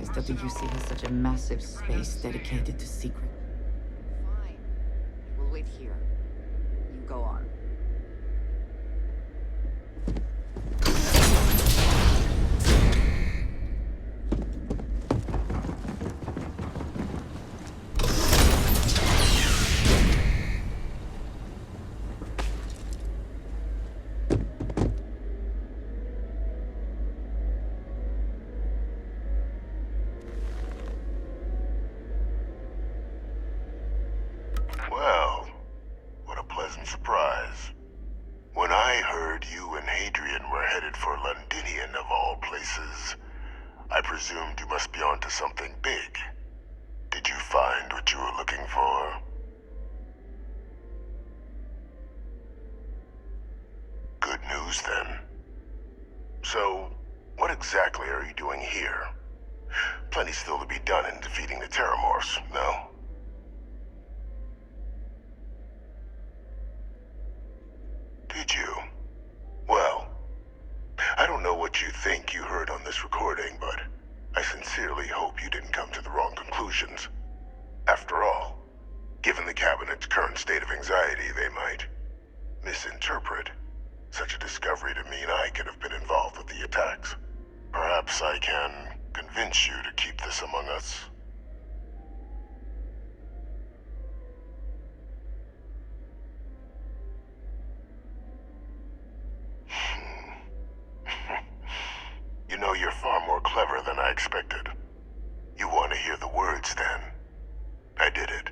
surprised that the UC has such a massive space dedicated to secret. Fine. We'll wait here. You go on. Well, what a pleasant surprise. When I heard you and Hadrian were headed for Londinian of all places, I presumed you must be onto something big. Did you find what you were looking for? Good news then. So, what exactly are you doing here? Plenty still to be done in defeating the Terramorphs, no? Did you? Well, I don't know what you think you heard on this recording, but I sincerely hope you didn't come to the wrong conclusions. After all, given the Cabinet's current state of anxiety, they might misinterpret such a discovery to mean I could have been involved with the attacks. Perhaps I can convince you to keep this among us. You know, you're far more clever than I expected. You want to hear the words, then? I did it.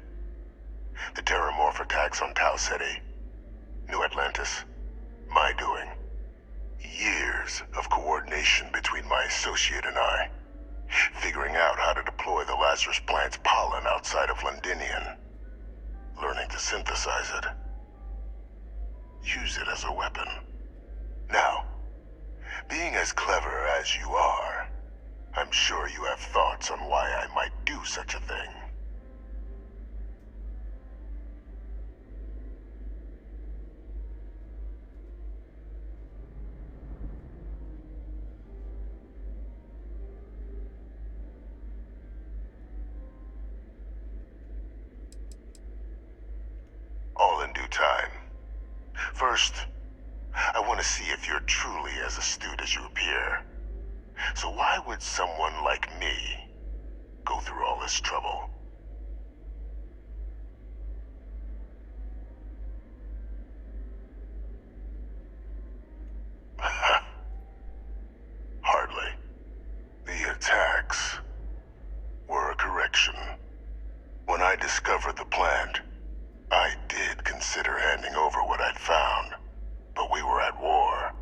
The Terramorph attacks on Tau Ceti, New Atlantis, my doing. Years of coordination between my associate and I, figuring out how to deploy the Lazarus plant's pollen outside of Londinian, learning to synthesize it, use it as a weapon. Now, being as clever as you are, I'm sure you have thoughts on why I might do such a thing. All in due time. First, I want to see if you're truly as astute as you appear. So why would someone like me go through all this trouble? Hardly. The attacks were a correction. When I discovered the plant, I did consider handing over what I'd found, but we were at war.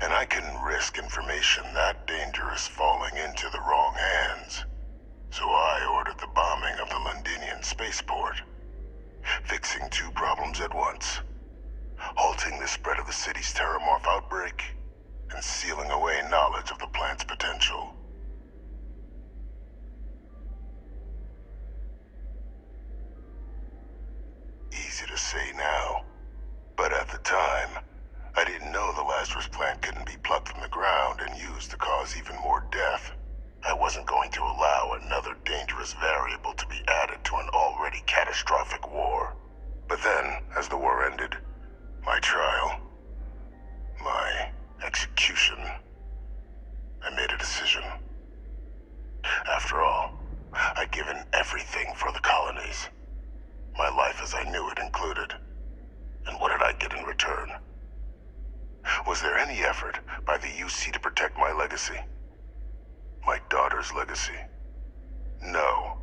And I couldn't risk information that dangerous falling into the wrong hands. So I ordered the bombing of the Londinian spaceport, fixing two problems at once. Halting the spread of the city's Terramorph outbreak, and sealing away knowledge of the plant's potential. Easy to say now, but at the time, I didn't know the Lazarus plant couldn't be plucked from the ground and used to cause even more death. I wasn't going to allow another dangerous variable to be added to an already catastrophic war. But then, as the war ended, my trial, my execution, I made a decision. After all, I'd given everything for the colonies. My life as I knew it included. And what did I get in return? Was there any effort by the UC to protect my legacy? My daughter's legacy? No.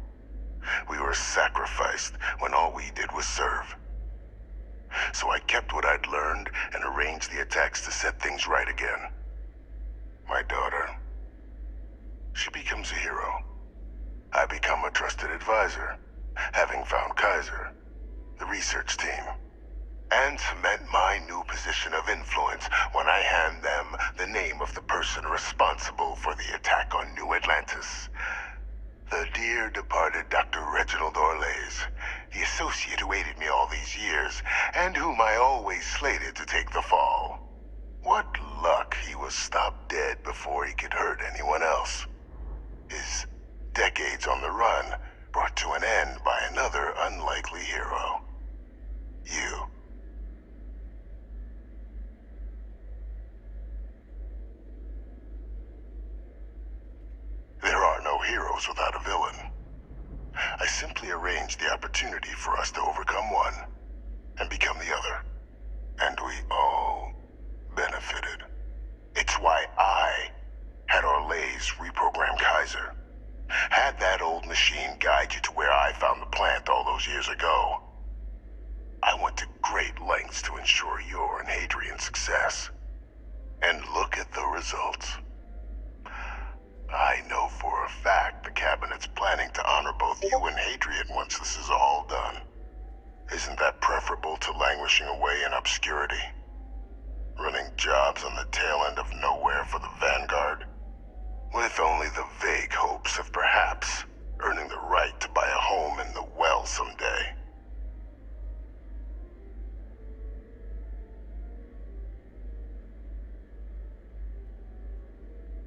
We were sacrificed when all we did was serve. So I kept what I'd learned and arranged the attacks to set things right again. My daughter, she becomes a hero. I become a trusted advisor, having found Kaiser, the research team, and cement my new position of influence when I hand them the name of the person responsible for the attack on New Atlantis. The dear departed Dr. Reginald Orlays, the associate who aided me all these years, and whom I always slated to take the fall. What luck he was stopped dead before he could hurt anyone else. His decades on the run brought to an end by another unlikely hero. You. There are no heroes without a villain. I simply arranged the opportunity for us to overcome one and become the other. And we all benefited. It's why I had Orlais reprogram Kaiser. Had that old machine guide you to where I found the plant all those years ago. I went to great lengths to ensure your and Hadrian's success. And look at the results. I know for a fact the Cabinet's planning to honor both you and Hadrian once this is all done. Isn't that preferable to languishing away in obscurity? Running jobs on the tail end of nowhere for the Vanguard? With only the vague hopes of perhaps earning the right to buy a home in the well someday.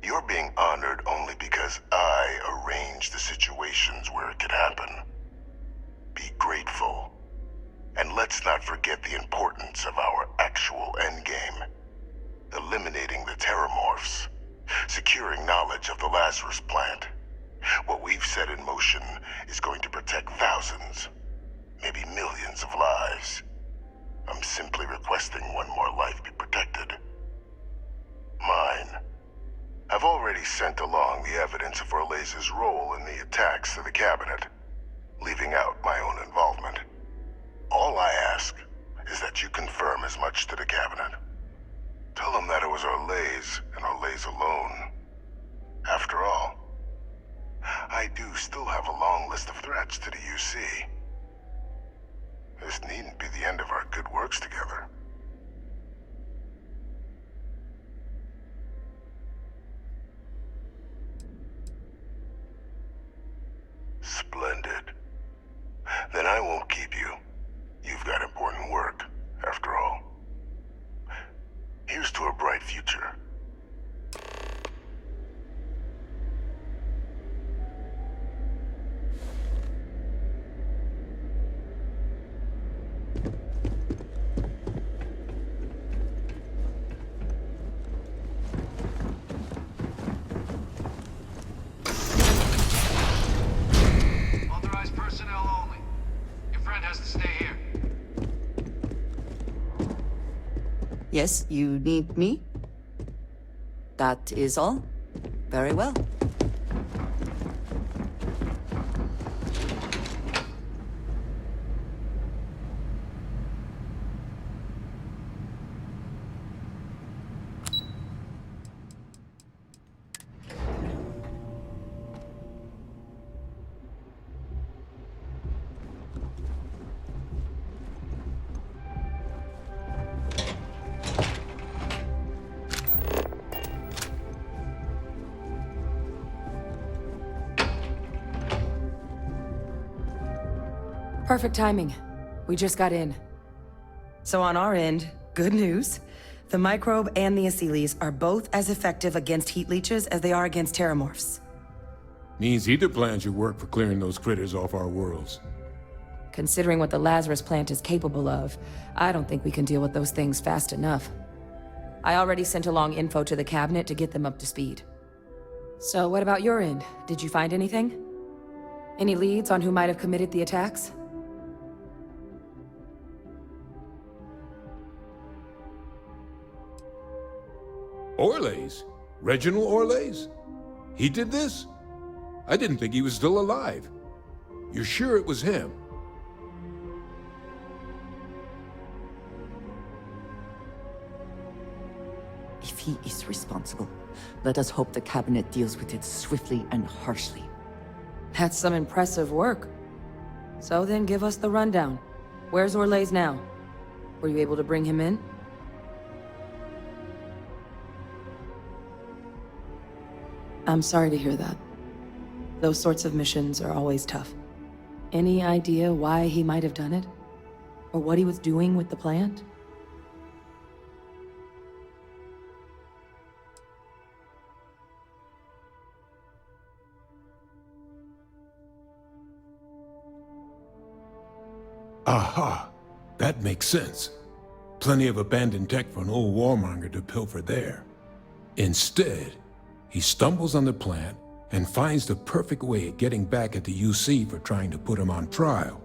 You're being honored only because I arranged the situations where it could happen. Be grateful. And let's not forget the importance of our actual endgame. Eliminating the Terramorphs. Securing knowledge of the Lazarus plant. What we've set in motion is going to protect thousands, maybe millions of lives. I'm simply requesting one more life be protected. Mine. I've already sent along the evidence of Orlais's role in the attacks to the Cabinet, leaving out my own involvement. All I ask is that you confirm as much to the Cabinet. Tell them that it was Orlais and Orlais alone. After all, I do still have a long list of threats to the UC. This needn't be the end of our good works together. Splendid. Then I won't keep you. You've got important work, after all. Here's to a bright future. Authorized personnel only. Your friend has to stay here. Yes, you need me? That is all? Very well. Perfect timing. We just got in. So on our end, good news. The microbe and the Asylees are both as effective against heat leeches as they are against terramorphs. Means either plan should work for clearing those critters off our worlds. Considering what the Lazarus plant is capable of, I don't think we can deal with those things fast enough. I already sent along info to the Cabinet to get them up to speed. So what about your end? Did you find anything? Any leads on who might have committed the attacks? Orlais? Reginald Orlais? He did this? I didn't think he was still alive. You're sure it was him? If he is responsible, let us hope the Cabinet deals with it swiftly and harshly. That's some impressive work. So then give us the rundown. Where's Orlais now? Were you able to bring him in? I'm sorry to hear that. Those sorts of missions are always tough. Any idea why he might have done it? Or what he was doing with the plant? Aha! That makes sense. Plenty of abandoned tech for an old warmonger to pilfer there. Instead, he stumbles on the plant and finds the perfect way of getting back at the UC for trying to put him on trial.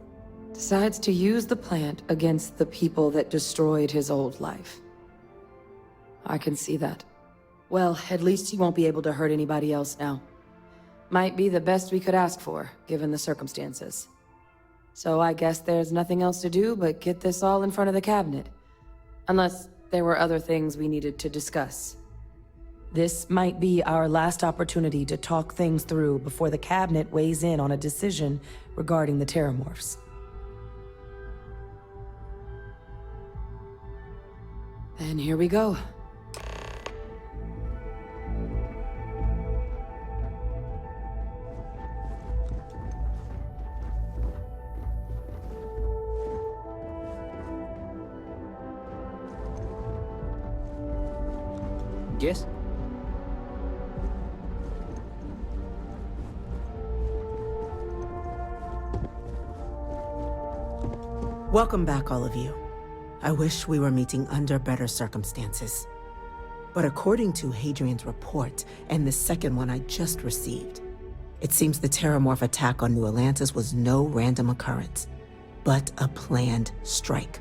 Decides to use the plant against the people that destroyed his old life. I can see that. Well, at least he won't be able to hurt anybody else now. Might be the best we could ask for, given the circumstances. So I guess there's nothing else to do but get this all in front of the cabinet. Unless there were other things we needed to discuss. This might be our last opportunity to talk things through before the cabinet weighs in on a decision regarding the Terramorphs. Then here we go. Yes? Welcome back, all of you. I wish we were meeting under better circumstances. But according to Hadrian's report, and the second one I just received, it seems the Terramorph attack on New Atlantis was no random occurrence, but a planned strike.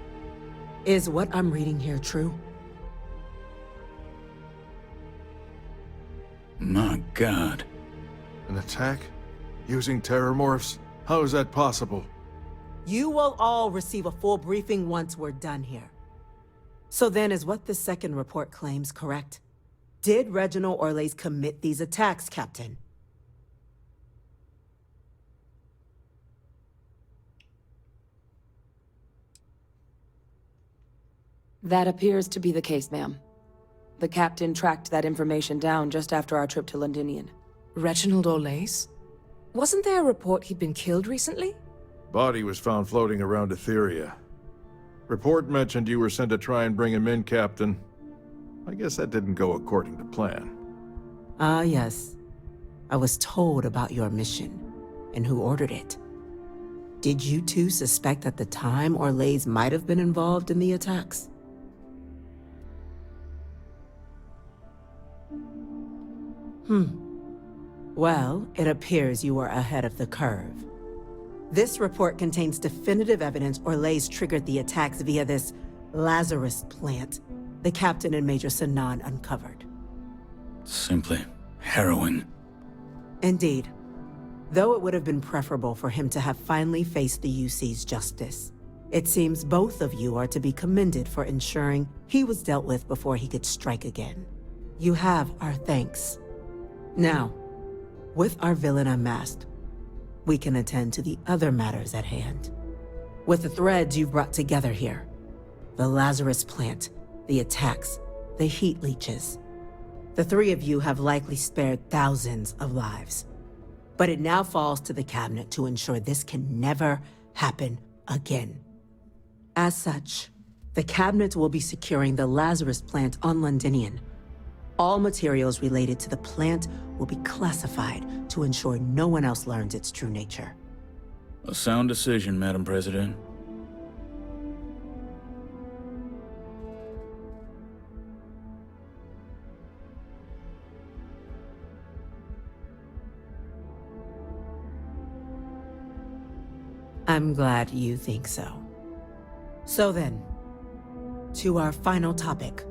Is what I'm reading here true? My God. An attack? Using Terramorphs? How is that possible? You will all receive a full briefing once we're done here. So then, is what the second report claims correct? Did Reginald Orles commit these attacks, Captain? That appears to be the case, ma'am. The captain tracked that information down just after our trip to Londinian. Reginald Orles? Wasn't there a report he'd been killed recently? Body was found floating around Etheria. Report mentioned you were sent to try and bring him in, Captain. I guess that didn't go according to plan. Ah, yes. I was told about your mission, and who ordered it. Did you two suspect at the time Orles might have been involved in the attacks? Well, it appears you were ahead of the curve. This report contains definitive evidence Orles triggered the attacks via this Lazarus plant the Captain and Major Sanan uncovered. Simply harrowing. Indeed. Though it would have been preferable for him to have finally faced the UC's justice, it seems both of you are to be commended for ensuring he was dealt with before he could strike again. You have our thanks. Now, with our villain unmasked, we can attend to the other matters at hand. With the threads you've brought together here, the Lazarus plant, the attacks, the heat leeches, the three of you have likely spared thousands of lives. But it now falls to the cabinet to ensure this can never happen again. As such, the cabinet will be securing the Lazarus plant on Londinian. All materials related to the plant will be classified to ensure no one else learns its true nature. A sound decision, Madam President. I'm glad you think so. So then, to our final topic.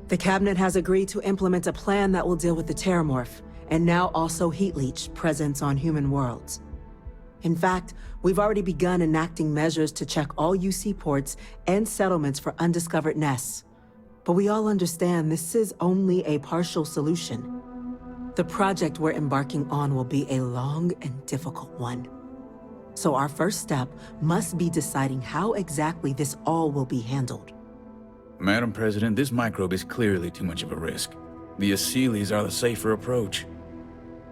The Cabinet has agreed to implement a plan that will deal with the Terramorph, and now also Heat Leech presence on human worlds. In fact, we've already begun enacting measures to check all UC ports and settlements for undiscovered nests. But we all understand this is only a partial solution. The project we're embarking on will be a long and difficult one. So our first step must be deciding how exactly this all will be handled. Madam President, this microbe is clearly too much of a risk. The Aseles are the safer approach.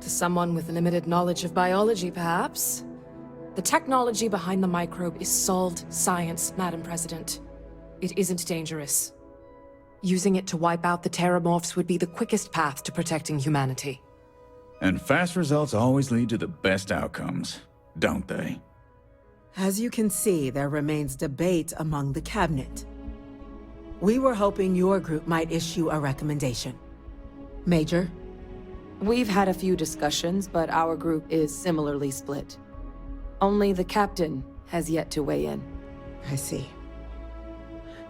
To someone with limited knowledge of biology, perhaps? The technology behind the microbe is solved science, Madam President. It isn't dangerous. Using it to wipe out the Terramorphs would be the quickest path to protecting humanity. And fast results always lead to the best outcomes, don't they? As you can see, there remains debate among the cabinet. We were hoping your group might issue a recommendation. Major? We've had a few discussions, but our group is similarly split. Only the captain has yet to weigh in. I see.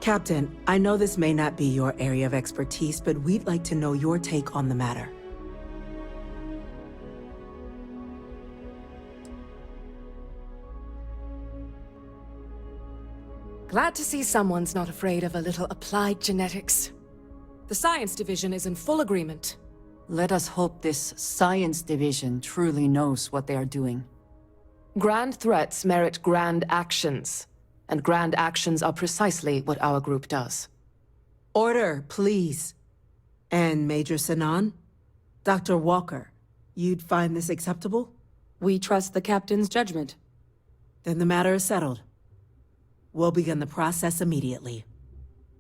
Captain, I know this may not be your area of expertise, but we'd like to know your take on the matter. Glad to see someone's not afraid of a little applied genetics. The science division is in full agreement. Let us hope this science division truly knows what they are doing. Grand threats merit grand actions, and grand actions are precisely what our group does. Order, please. And Major Sinan? Dr. Walker, you'd find this acceptable? We trust the captain's judgment. Then the matter is settled. We'll begin the process immediately.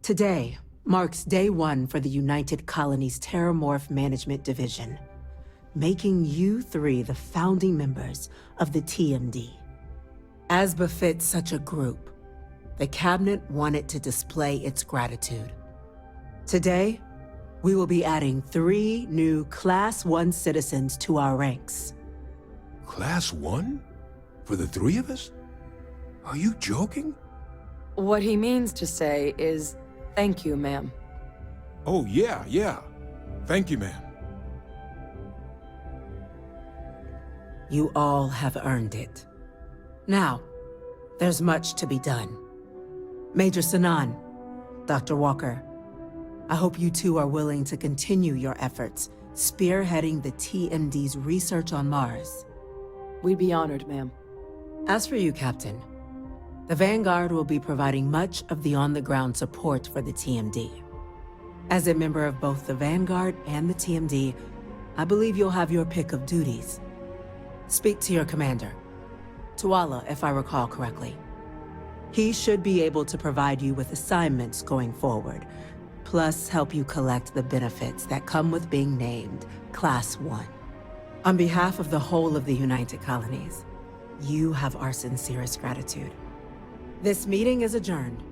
Today marks day one for the United Colonies Terramorph Management Division, making you three the founding members of the TMD. As befits such a group, the Cabinet wanted to display its gratitude. Today, we will be adding 3 new Class 1 citizens to our ranks. Class 1? For the 3 of us? Are you joking? What he means to say is, thank you, ma'am. Oh, yeah. Thank you, ma'am. You all have earned it. Now, there's much to be done. Major Sinan, Dr. Walker, I hope you two are willing to continue your efforts spearheading the TMD's research on Mars. We'd be honored, ma'am. As for you, Captain, the Vanguard will be providing much of the on-the-ground support for the TMD. As a member of both the Vanguard and the TMD, I believe you'll have your pick of duties. Speak to your commander, Tuala, if I recall correctly. He should be able to provide you with assignments going forward, plus help you collect the benefits that come with being named Class 1. On behalf of the whole of the United Colonies, you have our sincerest gratitude. This meeting is adjourned.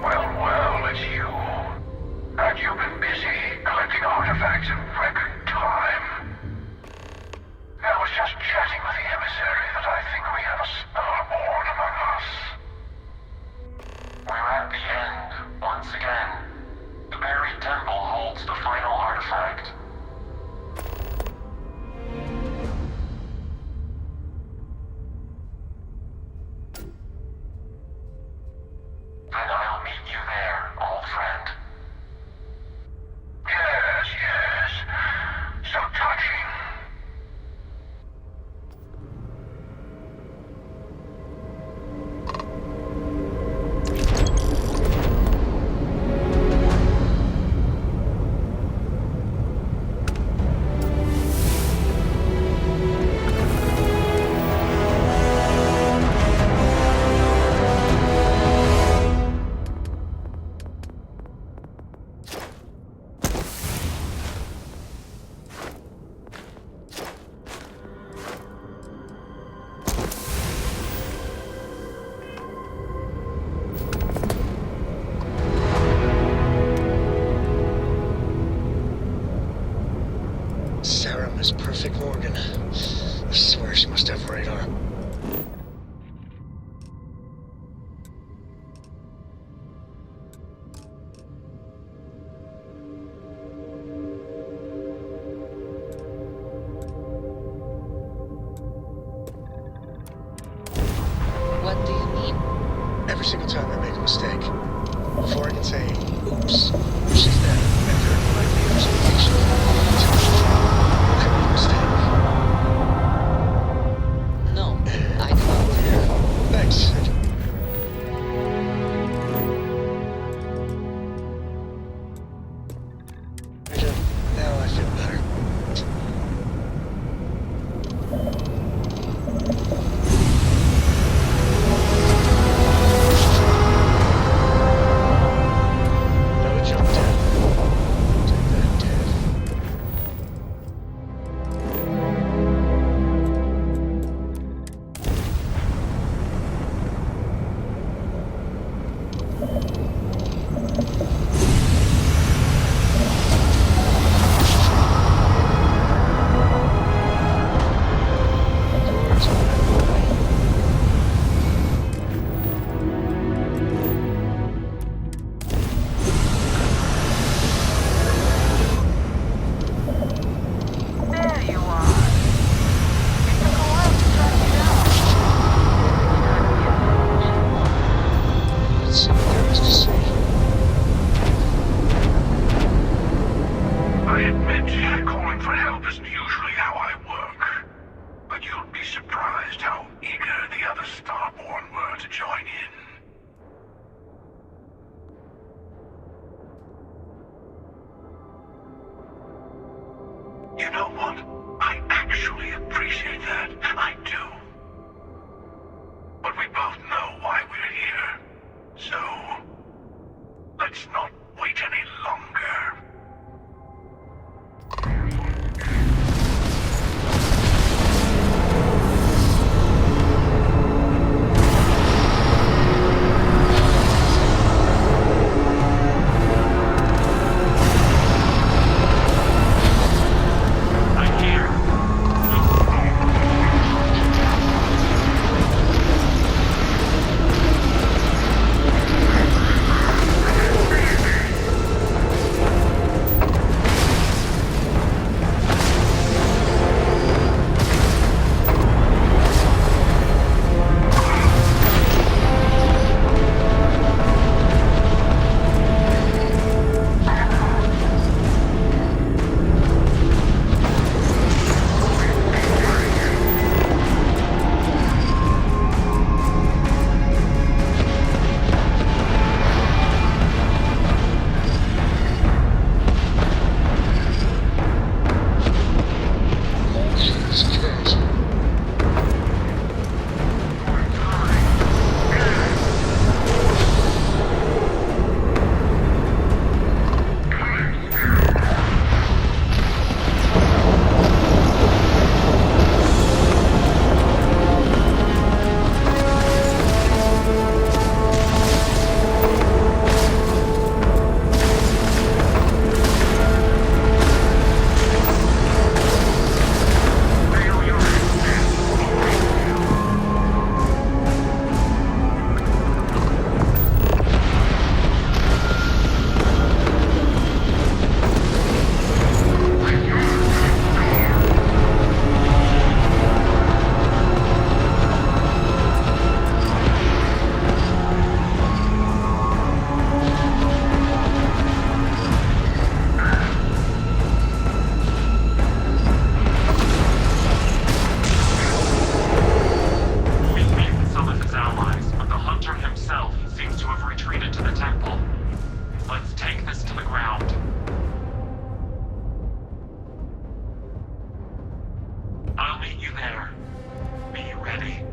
Well, it's you. And you've been busy collecting artifacts in record time. I was just chatting with the emissary that I think we have a starborn among us. We're at the end, once again. The buried temple holds the final artifact. And I'll meet you there, old friend. Yes. So touching. Serum is perfect organ. I swear she must have radar. What do you mean? every single time I make a mistake. Before I can say, oops, she's there, and very likely explanation. Could be a mistake. No, I do not. Thanks. Now I feel better. Another jump dead. Take that, dead. Doors on that way. There you are. It took a while to track you down. Let's see what there is to see. I admit, calling for help isn't usually how I work. But you'd be surprised how eager the other Starborn were to join in. You know what? I actually appreciate that. I do. But we both know why we're here. So, let's not wait any longer. I'll meet you there. Be ready.